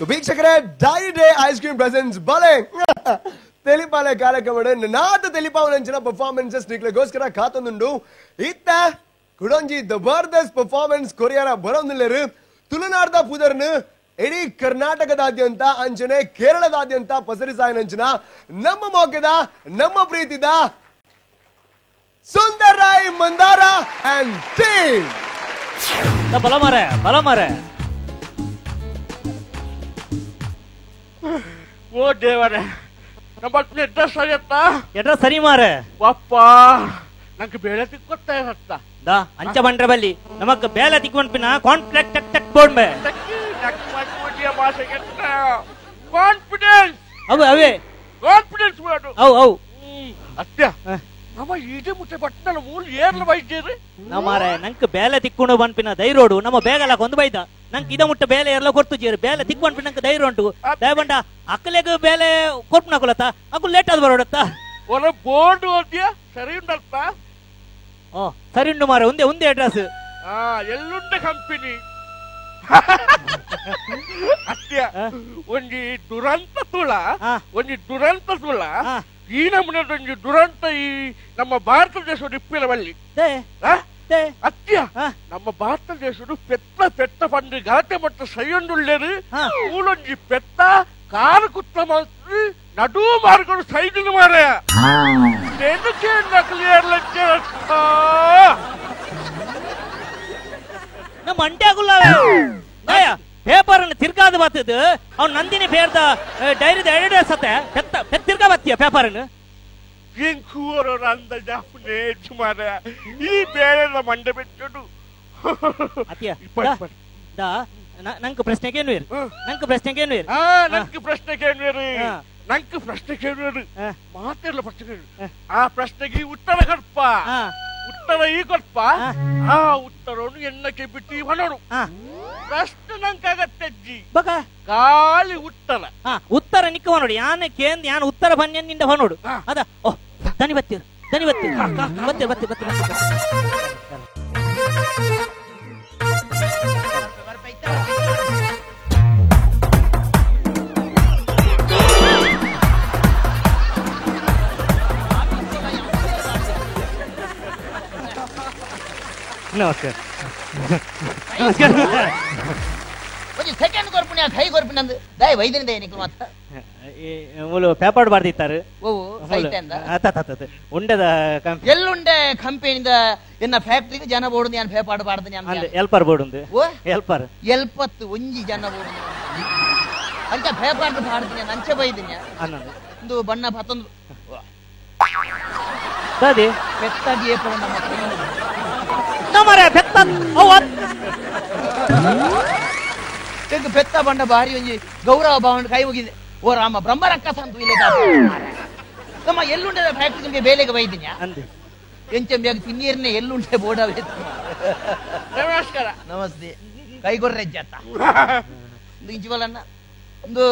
ವೀಕ್ಷಕರೇ, dairy day ice cream presents ಬಲೆ తెలిపాలే కార్యక్రమం నాత తెలిపావనంచిన పర్ఫార్మెన్సెస్ నీకుಗೋಸ್ಕರ ಕಾತೊಂದುಂಡು ಇತ್ತ ಕುಡೊಂಜಿ ಜಬರ್ದಸ್ತ್ ಪರ್ಫಾರ್ಮೆನ್ಸ್ ಕೊರಿಯಾನ ಬರೋದಿಲ್ಲರು ತುಳುನಾಡದ ಪುದರ್ನು ಇಡೀ ಕರ್ನಾಟಕದಾದ್ಯಂತ ಅಂಚನೆ ಕೇರಳದಾದ್ಯಂತ ಪಸರಿಸಾಯನಂಚಿನ ನಮ್ಮ ಮೋಕದ ನಮ್ಮ ಪ್ರೀತಿದ ಸುಂದರ್ ರಾಯ್ ಮಂದಾರ ಅಂಡ್ ಟೀಮ್ ಬಲಮಾರೆ ಓ ದೇವರೇ, ನಮ್ಮ ಅಡ್ರೆಸ್ ಸರಿಯತ್ತಾ? ಅಡ್ರೆಸ್ ಸರಿ ಮಾರೆ ಅಪ್ಪ, ನಂಗೆ ಬೇಳೆ ತಿಕ್ಕೊತ್ತಾ ಇರತ್ತ ದಾ ಅಂಚ ಬಂಡ್ರೆ ಬಲ್ಲಿ ನಮಕ್ ಬೇಲೆ ತಿಕ್ಕೊಂಡ್ಪಿನ ಕಾಂಟ್ರಾಕ್ಟ್ ಟಕ್ ಟಕ್ ಬೋಡ್ಬೆ ಭಾಷೆಗೆ ಕಾನ್ಫಿಡೆನ್ಸ್ ಅವೇ ಕಾನ್ಫಿಡೆನ್ಸ್ ಮಾಡು. ಅವು ಅತ್ಯ ನಮ್ಮ ಈಡೆ ಮುಟ್ಟೆ ಪಟ್ಟಣ ಮೂಲ ಏರ್ಲ ಬೈದ್ದೀರಿ ನಮ್ಮಾರೆ ನಂಕ್ ಬೇಲೆ ತಿಕ್ಕೊಂಡು ಬಂದ್ಪಿನ ಧೈರ್ಯೋಡು ನಮ್ಮ ಬೇಗಲ ಕೊಂದು ಬೈದ ನಂಗೆ ಇದ ಮುಟ್ಟ ಬೇಲೆ ಎಲ್ಲ ಕೊಡ್ತು ಜೀರಿ ಬೇಲೆ ತಿಕ್ಕೊಂಡ್ಪಿ ನಂಗೆ ಧೈರ್ಯ ಉಂಟು ದಯಬಂಡ ಅಕ್ಕಲೆಗ ಬೇಲೆ ಕೊಟ್ಟು ನಕುಲತ್ತ ಅಕ್ಕು ಲೇಟ್ ಆದ್ ಬರೋಡತ್ತ ಒಳ್ಳೆ ಬೋರ್ಡ್ ಓದ್ಯಾ ಸರಿ ಉಂಟಲ್ಪ? ಓ ಸರಿ ಉಂಟು ಮಾರೆ, ಒಂದೇ ಅಡ್ರೆಸ್. ಎಲ್ಲುಂಡ ಕಂಪನಿ ಅತ್ಯ ಒಂಜಿ ದುರಂತ ತುಳ ಈ ನಮ್ಮನೊಂದು ದುರಂತ ಈ ನಮ್ಮ ಭಾರತ ದೇಶದ ಇಪ್ಪಿನ ಬಲ್ಲಿ ಅತ್ಯ ನಮ್ಮ ಭಾರತ ದೇಶದ ಪೆತ್ತ ಪಂಡು ಗಲಾಟೆ ಮಟ್ಟ ಸೈಯೊಂದುಳ್ಳೇರು ಊಳೊಂಜಿ ಪೆತ್ತ ಕಾರು ಕುತ್ತ ಮಾತ್ರ ನಡು ಮಾರ್ಗಳು ಸೈಡಿನ ಮಾರ ಕ್ಲಿಯರ್ ನಮ್ಮ ಅಂಟ್ಯಾಗುಲ್ಲ ಪೇಪರ್ ತಿರ್ಗಾದ ಬರ್ತದ ಅವ್ನು ನಂದಿನಿ ಬೇರ್ದ ಡೈರಿದ ಎರಡು ಸತ್ತೆ ತಿರ್ಗಾ ಬತ್ತೀಯ ಪೇಪರ್ ಮಾರ ಈ ಬೇರೆ ಮಂಡೆ ಬಿಟ್ಟು ನಂಗೆ ಪ್ರಶ್ನೆಗೇನು ಮಾತೆಲ್ಲ ಪ್ರಶ್ನೆ ಆ ಪ್ರಶ್ನೆಗೆ ಉತ್ತರ ಕಡ್ಪ ಉತ್ತರ ಈ ಕೊಡ್ಪ ಆ ಉತ್ತರವನ್ನು ಎನ್ನಕ್ಕೆ ಬಿಟ್ಟು ಹೊನೋಡು ಪ್ರಶ್ನೆ ನಂಕಾಗತ್ತಜ್ಜಿ ಖಾಲಿ ಉತ್ತರ ನಿಕ್ಕ ಹೊನೋಡು ಯಾನ ಕೇಂದ್ರ ಯಾನ ಉತ್ತರ ಬನ್ನಿಂದ ಹೊನೋಡು ಅದ ಓಹ್ ದನಿ ಬತ್ತೀರ ನಮಸ್ಕಾರ ಸೆಕೆಂಡ್ ಕೊರ್ಪುಣ್ಯ ಕೈ ಕೊರ್ಪುಣ್ಯ ದಯ ವೈದ್ಯನಿಂದ ಏನಿಕ್ಲು ಮಾತ್ರ ಮೂಲು ಪೇಪರ್ ಬರ್ದಿತ್ತಾರೆ ಉಂಡದ ಎಲ್ಲುಂಡೆ ಕಂಪನಿಯಿಂದ ಎನ್ನ ಫ್ಯಾಕ್ಟ್ರಿಗೆ ಜನ ಬೋಡುದು ನಾನು ಪೇಪರ್ ಬಾರ್ದು ಎಲ್ಪರ್ ಬೋಡುಂದು ಎಲ್ಪತ್ತು ಒಂಜಿ ಜನ ಬೋಡುದು ಅಂಚ ಪೇಪರ್ ಬಾಡ್ತೀನಿ ಅಂಚೆ ಬೈದಿನಿ ಒಂದು ಬಣ್ಣ ಪತ್ತೊಂದು ಪೆತ್ತಾಗಿ ಪೆತ್ತ ಬಂಡ ಬಾರಿ ಒಂಜಿ ಗೌರವ ಭಾವನೆ ಕೈ ಹೋಗಿದೆ ಓ ರಾಮ ಬ್ರಹ್ಮರಕ್ಕಸ ಅಂತ ಇಲ್ಲ ನಮ್ಮ ಎಲ್ಲುಂಡೆ ಫ್ಯಾಕ್ಟ್ರಿಗೆ ಬೇಲೆಗೆ ಬೈದಿನಿ ಎಂಚ ಬೇಗ ತಿನ್ನೀರ್ನೆ ಎಲ್ಲುಂಡೆ ಬೋಡ ನಮಸ್ಕಾರ ನಮಸ್ತೆ ಕೈಗೊರ್ರೆಜ್ಜತ್ತ ಇಂಚಿವಲನ್ನ ಒಂದು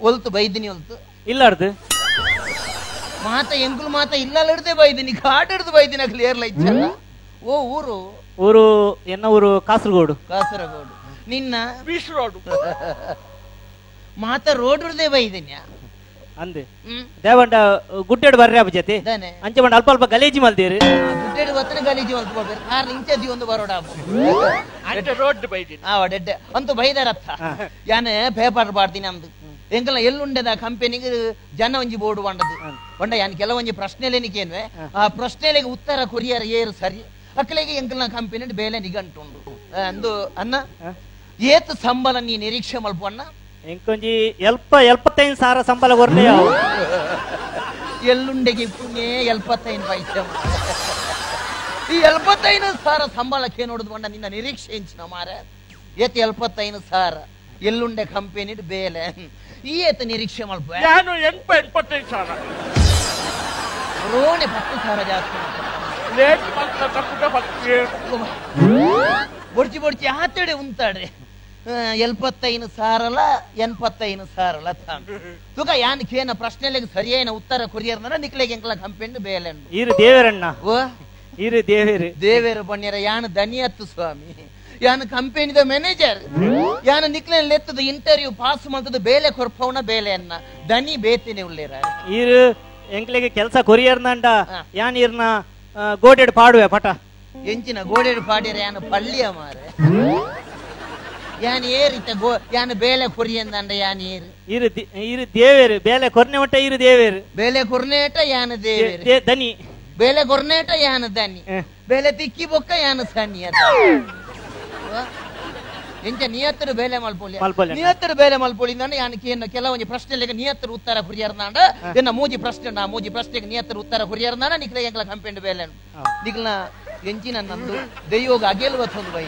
ಒಲ್ತು ಬೈದಿನಿ ಒಲ್ತು ಇಲ್ಲಾರ್ದು ಮಾತ ಎಂಕುಲು ಮಾತ ಇಲ್ಲದೆ ಬೈದಿನಿ ಕಾಟ್ ಹಿಡ್ದು ಬೈದಿನಿ ಕ್ಲಿಯರ್ ಲೈಚಲ್ಲ ಓ ಊರು ಎನ್ನ ಊರು ಕಾಸರಗೋಡು ನಿನ್ನ ಬೀಚ್ ರೋಡ್ ಮಾತ ರೋಡ್ ಹಿಡ್ದೆ ಬೈದಿನಿ ಅಂದೆ ದೇವಂಡ ಗುಡ್ಡೆಡು ಬರ್ರಿ ಅಪ್ಪ ಜೊತೆ ಅಂಚೆ ಬಂಡ ಅಲ್ಪ ಗಲೀಜಿ ಮಲ್ದೇರಿ ಗುಡ್ಡೆಡು ಹೊತ್ತನ ಗಲೀಜಿ ಮಲ್ಕೋಬೇರು ಕಾರ್ ಇಂಚದಿ ಒಂದು ಬರೋಡ ರೋಡ್ ಬೈದಿನಿ ಡೆಡ್ಡೆ ಅಂತೂ ಬೈದಾರತ್ತ ಯಾನೆ ಪೇಪರ್ ಬಾಡ್ತೀನಿ ನಮ್ದು ಎಂಕಲ್ಲ ಎಲ್ಲುಂಡೆದ ಕಂಪನಿಗೆ ಜನ ಒಂಜಿ ಬೋರ್ಡು ಬಂಡ ಯಾನ್ ಕೆಲವೊಂಜಿ ಪ್ರಶ್ನೆಲೇನಿಕೇನ್ವೆ ಆ ಪ್ರಶ್ನೆಲೆಗೆ ಉತ್ತರ ಕೊರಿಯರ್ ಏರು ಸರಿ ಅಕ್ಕಲೆಗೆ ಎಂಕಲ್ನ ಕಂಪನಿ ಬೇಲೆ ನಿಗಂಟುಂಡು ಅಂದು ಅನ್ನ ಏತ್ ಸಂಬಳ ನೀ ನಿರೀಕ್ಷೆ ಮಲ್ಪ ಅಣ್ಣ ಎಂಕೊಂಜಿ 75,000 ಸಂಬಳ ಕೊರ್ಲೆ ಎಲ್ಲುಂಡೆಗೆ ಪುಣ್ಯ 75 ಪೈಸೆ ಈ 75,000 ಸಂಬಳಕ್ಕೆ ನೋಡುದು ಬಂಡ ನಿನ್ನ ನಿರೀಕ್ಷೆ ಎಂಚಿನ ಮಾರ ಏತ್ 75,000 ಎಲ್ಲುಂಡೆ ಕಂಪನಿ ಬೇಲೆ ಈ ಏತ ನಿರೀಕ್ಷೆ ಮಲ್ಪ ನಾನು 85,000 ರೋಣೆ 10,000 ಜಾಸ್ತಿ ಬೊಡ್ಚಿ ಹಾತಡೆ ಉಂತಾಡ್ರೆ 75 ಸಾರಲ 85 ಸಾರಲ ತುಕ ಯಾನಕೇನ ಪ್ರಶ್ನೆಲೆಗೆ ಸರಿಯಾದ ಉತ್ತರ ಕೊರಿಯರ್ನ ನಿಕ್ಲೆಗೆ ಎಂಕಲ ಕಂಪೆಂಡು ಬೇಲೆಂಡು ಇರು ದೇವರಣ್ಣ ಓ ಇರು ದೇವೇರು ದೇವೇರು ಬಣ್ಣಿರ ಯಾನ ದನಿಯತ್ತು ಸ್ವಾಮಿ ಯಾನ ಕಂಪೆನಿದ ಮ್ಯಾನೇಜರ್ ಯಾನ ನಿಕ್ಲೆ ಲೆತ್ತದ ಇಂಟರ್ವ್ಯೂ ಪಾಸ್ ಮಾಡ್ತದ ಬೇಲೆ ಕೊರ್ಪವನ ಬೇಲೆಯನ್ನ ದನಿ ಬೇತಿನೇ ಉಳ್ಳೇರ ಇರು ಎಂಕ್ಲೆಗೆ ಕೆಲಸ ಕೊರಿಯರ್ನಂಡ ಯಾನ್ ಇರ್ನ ಗೋಡೆಡ್ ಪಾಡುವೆ ಪಟ ಎಂಚಿನ ಗೋಡೆಡು ಪಾಡಿರ ಯಾನ ಪಳ್ಳಿಯ ಮಾರೆ ಯಾನ್ ಏರಿತ ಯಾನ ಬೇಲೆ ಕೊರಿಯಂದಂಡ ಯಾನ್ ಏರು ಇರು ದೇವೇರು ಬೇಲೆ ಕೊರ್ನೆ ಮಟ್ಟ ಇರು ದೇವೇರು ಬೇಲೆ ಕೊರ್ನೇಟ ಯಾನ ದೇವೇರು ದನಿ ಬೇಲೆ ಕೊರ್ನೇಟ ಯಾನ ದನಿ ಬೇಲೆ ತಿಕ್ಕಿ ಬೊಕ್ಕ ಯಾನ ಸನ್ನಿ ಅದ ಎಂಚ ನಿಯತ್ತರು ಬೇಲೆ ಮಲ್ಪೊಲಿ ನಿಯತ್ತರು ಬೇಲೆ ಮಲ್ಪೊಳಿಂದ ಯಾನಕ್ಕೆ ಏನು ಕೆಲವೊಂದು ಪ್ರಶ್ನೆಗಳಿಗೆ ನಿಯತ್ತರು ಉತ್ತರ ಕುರಿಯರ್ನಾಂಡ ಎನ್ನ ಮೂಜಿ ಪ್ರಶ್ನೆಗೆ ನಿಯತ್ತರು ಉತ್ತರ ಕುರಿಯರ್ನಾಂಡ ನಿಕ್ಲೆ ಎಂಕಲ ಕಂಪೆಂಡ್ ಬೇಲೆ ನಿಕ್ಲ ಎಂಚಿನ ನಂದು ದೈಯೋಗ ಅಗೆಲ್ವತ್ತೊಂದು ಬೈ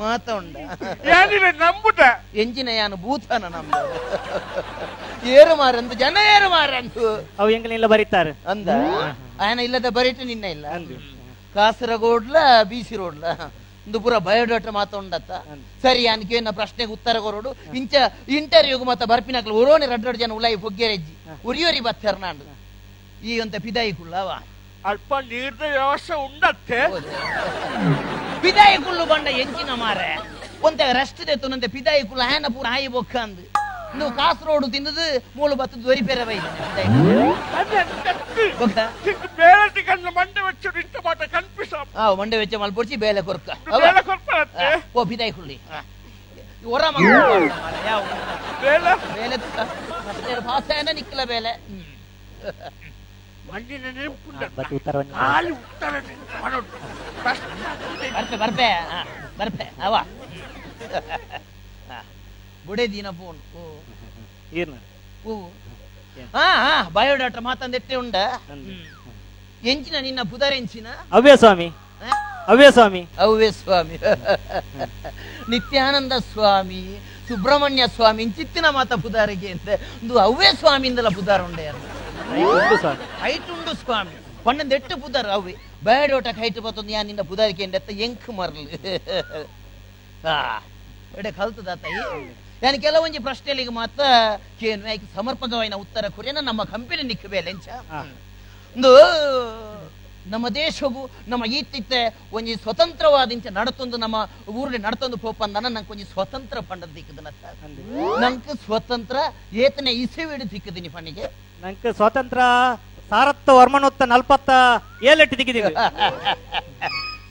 ಮಾತೊಂಡ ನಂಬುದ ಎಂಚಿನ ಯಾನು ಭೂತನ ನಮ್ದು ಏರು ಮಾರಂದು ಜನ ಏರು ಮಾರಂದು ಅವು ಎಂಕಲೆಲ್ಲ ಬರೀತಾರೆ ಅಂದ ಆಯನ ಇಲ್ಲದ ಬರೀಟು ನಿನ್ನ ಇಲ್ಲ ಕಾಸರಗೋಡ್ಲ ಬಿಸಿ ರೋಡ್ಲ ಒಂದು ಪೂರ ಬಯೋಡಾಟ ಮಾತೊಂಡತ್ತ ಸರಿ ಯಾನಕೇನ ಪ್ರಶ್ನೆಗೆ ಉತ್ತರ ಕೊರೋಡು ಇಂಚ ಇಂಟರ್ವ್ಯೂಗ್ ಮತ್ತ ಬರ್ಪಿನಕ್ಲು ಉರೋಣಿ ರಡ್ಡೋಡು ಜನ ಉಲಾಯಿ ಫೊಗ್ಗೆರೆಜ್ಜಿ ಉರಿಯೋರಿ ಬತ್ತರ್ನಾಂಡು ಈ ಅಂತ ಪಿದಾಯಿ ಕುಳ್ಳವ ಅಲ್ಪ ನೀರ್ದ ವ್ಯವಸ್ಥೆ ಉಂಡತ್ತೆ ಪಿದಾಯಿ ಕುಳ್ಳು ಬಂಡ ಎಂಚಿನ ಮಾರೆ ಒಂತೆ ರೆಸ್ಟ್ ತೆತ್ತುನಂತೆ ಪಿದಾಯಿ ಕುಳ್ಳ ಹ್ಯಾನ ಪೂರ ಹಾಯಿ ಬೊಕ್ಕ ಅಂದು ನೀವು ಕಾಸರೋಡು ತಿನ್ನದು ಮೂಳು ಬತ್ತು ದೊರಿ ಪೇರ ಬೈದ ಮಂಡೆ ವೆಚ್ಚ ಇಂತ ಮಾಟ ಕನ್ಪಿಸ ಮಂಡೆ ವೆಚ್ಚ ಮಲ್ಪೊಡ್ಸಿ ಬೇಲೆ ಕೊರ್ಕ ಓ ಪಿದಾಯಿ ಕುಳ್ಳಿ ಹೊರ ಬೇಲೆ ಭಾಷೆನ ನಿಕ್ಕಲ ಬೇಲೆ ಮಂಡಿನ ನೆನಪುಂಡ ಬರ್ಪೆ ಬರ್ಪೆ ಅವ ಬುಡೆ ದಿನ ಫೋನ್ ಬಯೋಡಾಟ ಮಾತಂದೆಟ್ಟೆ ಉಂಡ ಎಂಚಿನ ನಿನ್ನ ಪುದರೆಂಚಿನ ಅವ್ಯ ಸ್ವಾಮಿ ಅವ್ಯ ಸ್ವಾಮಿ ನಿತ್ಯಾನಂದ ಸ್ವಾಮಿ ಸುಬ್ರಹ್ಮಣ್ಯ ಸ್ವಾಮಿ ಇಂಚಿತ್ತಿನ ಮಾತ ಪುದಾರಿಗೆ ಅಂತ ಒಂದು ಅವ್ಯ ಸ್ವಾಮಿಯಿಂದಲ ಪುದಾರ ಉಂಡೆ ಹೈಟ್ ಉಂಡು ಸ್ವಾಮಿ ಪಣ್ಣಂದೆಟ್ಟು ಪುದಾರ ಅವ್ವೆ ಬಯೋಡಾಟಕ್ಕೆ ಹೈಟ್ ಬತ್ತೊಂದು ಯಾ ನಿನ್ನ ಪುದಾರಿಕೆ ಎಂಡೆತ್ತ ಎಂಕ್ ಮರ್ಲು ಎಡೆ ಕಲ್ತದ ತಾಯಿ ಯಾನು ಕೆಲವೊಂದು ಪ್ರಶ್ನೆಗಳಿಗೆ ಮಾತ್ರ ಕೇನು ಸಮರ್ಪಕವಾದ ಉತ್ತರ ಕೊರಿಯನ ನಮ್ಮ ಕಂಪನಿ ನಿಕ್ಕಬೇಲೆ ಒಂದು ನಮ್ಮ ದೇಶಗೂ ನಮ್ಮ ಈತಿತ್ತೆ ಒಂಜಿ ಸ್ವತಂತ್ರವಾದಿಂಚ ನಡತೊಂದು ನಮ್ಮ ಊರಲ್ಲಿ ನಡತೊಂದು ಪೋಪಂದನ ನಂಗೆ ಒಂಜಿ ಸ್ವತಂತ್ರ ಪಂಡದ ದಿಕ್ಕದನ ನಂಗೆ ಸ್ವತಂತ್ರ ಏತನೆ ಇಸವಿಡು ದಿಕ್ಕದಿನಿ ಪಣಿಗೆ ನಂಗೆ ಸ್ವಾತಂತ್ರ್ಯ ಸಾರತ್ತ ವರ್ಮನೊತ್ತ 47 ದಿಕ್ಕಿದೀವಿ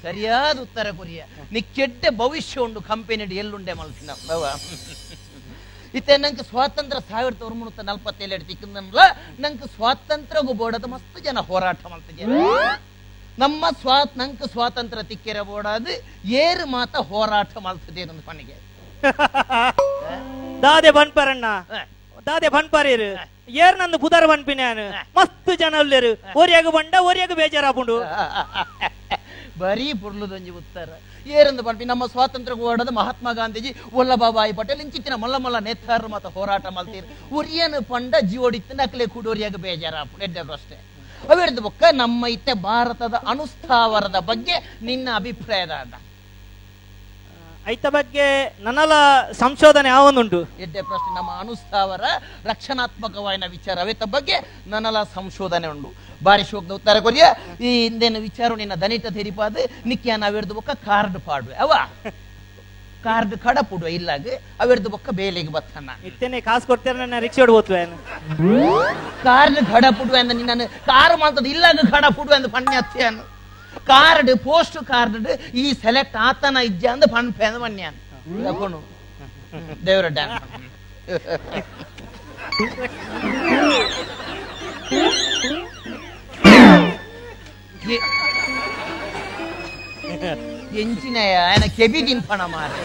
ಸರಿಯಾದ ಉತ್ತರ ಕೊರಿಯ ನೀ ಕೆಡ್ಡ ಭವಿಷ್ಯ ಉಂಡು ಕಂಪೆನಿ ಎಲ್ಲುಂಡೆ ಮಲ್ಸಿನ ಇತ್ತೆ ನಂಗೆ ಸ್ವಾತಂತ್ರ್ಯ 1947 ತಿಕ್ಕಂದಲ್ಲ ನಂಗೆ ಸ್ವಾತಂತ್ರ್ಯಗೂ ಬೋಡದ ಮಸ್ತ್ ಜನ ಹೋರಾಟ ಮಾಡ್ತಿದ್ದೆ ನಮ್ಮ ನಂಗೆ ಸ್ವಾತಂತ್ರ್ಯ ತಿಕ್ಕಿರ ಬೋಡದು ಏರು ಮಾತ ಹೋರಾಟ ಮಾಡ್ತದೆ ನನ್ನ ಪಣಿಗೆ ದಾದೆ ಬನ್ಪರಣ್ಣ ದಾದೆ ಬನ್ಪಾರೇರು ಏರ್ ನಂದು ಪುದರ್ ಬನ್ಪಿನ ಮಸ್ತ್ ಜನ ಉಳ್ಳೇರು ಓರಿಯಾಗ ಬಂಡ ಓರಿಯಾಗ ಬೇಜಾರಾಪುಂಡು ಬರೀ ಪುರ್ಲುದೊಂಜಿ ಉತ್ತರ ಏರಂದು ಪಂಪಿ ನಮ್ಮ ಸ್ವಾತಂತ್ರ್ಯ ಹೋರಾಟದ ಮಹಾತ್ಮ ಗಾಂಧೀಜಿ ವಲ್ಲಭಾಯಿ ಪಟೇಲ್ ಇಂಚಿತ್ತಿನ ಮಲ್ಲ ನೇತಾರರು ಮತ್ತೆ ಹೋರಾಟ ಮಾಡ್ತೀರಿ ಉರಿಯನು ಪಂಡ ಜೀವಡಿತ್ತು ನಕಲೆ ಕುಡೋರಿಯಾಗ ಬೇಜಾರಾಪುಂಡು ಎಡ್ಡೆ ಪ್ರಶ್ನೆ ಅವೆಡ್ದು ಬೊಕ್ಕ ನಮ್ಮ ಇತ್ತೆ ಭಾರತದ ಅನುಸ್ಥಾವರದ ಬಗ್ಗೆ ನಿನ್ನ ಅಭಿಪ್ರಾಯದ ಐತ ಬಗ್ಗೆ ನನ್ನಲ ಸಂಶೋಧನೆ ಯಾವೊಂದುಂಟು ಎಡ್ಡೆ ಪ್ರಶ್ನೆ ನಮ್ಮ ಅನುಸ್ಥಾವರ ರಕ್ಷಣಾತ್ಮಕವಾದ ವಿಚಾರ ಅವೆತ್ತ ಬಗ್ಗೆ ನನ್ನಲ ಸಂಶೋಧನೆ ಉಂಟು ಬಾರಿ ಶೋಕದ ಉತ್ತರ ಕೊರಿಯ ಈ ಹಿಂದಿನ ವಿಚಾರ ನಿನ್ನ ದನಿತ ತೆರಿಪಾದ ನಿಕ್ಕಿಯ ನಾವೆಡ್ದು ಬೊಕ್ಕ ಕಾರ್ಡ್ ಪಾಡುವೆ ಅವ ಕಾರ್ಡ್ ಕಡ ಪುಡುವೆ ಇಲ್ಲಾಗ ಅವೆಡ್ದು ಬೊಕ್ಕ ಬೇಲೆಗೆ ಬತ್ತನ್ನ ಇತ್ತೇನೆ ಕಾಸು ಕೊಡ್ತೇನೆ ನನ್ನ ರಿಕ್ಷಾ ಓದ್ವೆ ಕಾರ್ಡ್ ಕಡ ಪುಡುವೆ ಅಂದ ನಿನ್ನ ಕಾರು ಮಾಡ್ತದ ಇಲ್ಲಾಗ ಕಡ ಪುಡುವೆ ಅಂದ ಪಣ್ಯ ಹತ್ಯನು ಕಾರ್ಡ್ ಪೋಸ್ಟ್ ಕಾರ್ಡ್ ಈ ಸೆಲೆಕ್ಟ್ ಆತನ ಇಜ್ಜ ಅಂದ ಪಣ್ ಪೆಂದ ಪಣ್ಯ ತಕೊಂಡು ದೇವರ ಡ್ಯಾಮ್ ಎಂಚಿನಯ ఆయన ಕೆಬಿದಿನ್ ಪಣ ಮಾರೆ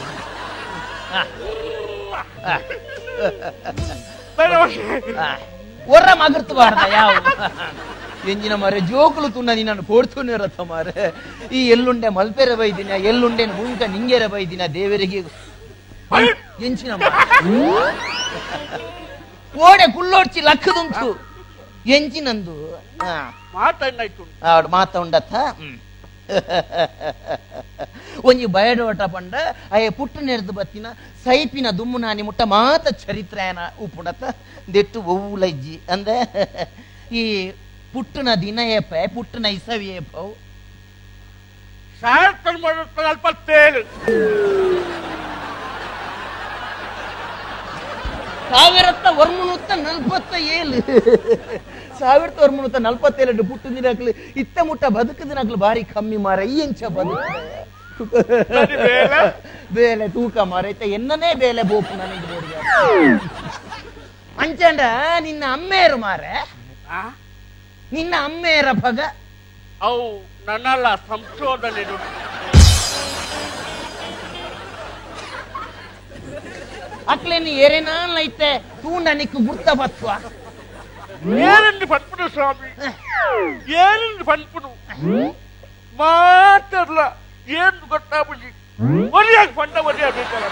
ಒರ್ರ ಮಗರ್ತು ಬಾರ್ದ ಯಾವ ಎಂಜಿನ ಮಾರೆ ಜೋಕುಲು ತುನ್ನ ನಿನ್ನನ್ನು ಕೊಡ್ತೂನೆ ರಥ ಮಾರೆ ಈ ಎಲ್ಲುಂಡೆ ಮಲ್ಪೆರೆ ಬೈದಿನ ಎಲ್ಲುಂಡೆ ಮುಂಕ ನಿಂಗೆರೆ ಬೈದಿನ ದೇವರಿಗೆ ಎಂಚಿನ ಓಡೆ ಕುಳ್ಳೋಡ್ಚಿ ಲಕ್ಕದುಂಟು ಎಂಚಿನಂದು ಮಾತಾಡ್ನಾಯ್ತು ಮಾತ ಉಂಡತ್ತ ಒಂಜಿ ಬಯಡೋಟ ಪಂಡ ಅಯ್ಯ ಪುಟ್ಟು ನೆರೆದು ಬತ್ತಿನ ಸೈಪಿನ ದುಮ್ಮು ನಾನಿ ಮುಟ್ಟ ಮಾತ ಚರಿತ್ರೆಯನ ಉಪ್ಪುಡತ ದೆಟ್ಟು ಒವ್ವುಲಜ್ಜಿ ಅಂದೆ ಈ ಪುಟ್ಟನ ದಿನ ಏಪ ಪುಟ್ಟನ ಇಸವಿ ಏಪವು 1947 1947 ಪುಟ್ಟು ದಿನಕ್ಲು ಇತ್ತ ಮುಟ್ಟ ಬದುಕು ದಿನಕ್ಲು ಬಾರಿ ಕಮ್ಮಿ ಮಾರ ಎಂಚ ಬದುಕು ಬೇಲೆ ತೂಕ ಮಾರೈತೆ ಎನ್ನನೇ ಬೇಲೆ ಬೋಪು ನನಗೆ ಅಂಚಂಡ ನಿನ್ನ ಅಮ್ಮೇರು ಮಾರ ನಿನ್ನ ಅಮ್ಮೇರ ಪಗ ಅವು ನನ್ನಲ್ಲ ಸಂಶೋಧನೆ ಅಕ್ಲೇನು ಎರೆನಾಲ್ ಐತೆ ತೂಂಡ ನಿಕ್ಕು ಗುರ್ತ ಬತ್ವ ಏನೆಂದು ಪನ್ಪುನು ಸ್ವಾಮಿ ಏನೆಂದು ಪನ್ಪುನು ಮಾತಾಡ್ಲ ಏನು ಗೊತ್ತಾಗ್ಬಿಡಿ ಒಲಿಯಾಗಿ ಪಂಡ ಒಲಿಯಾಗಬೇಕಲ್ಲ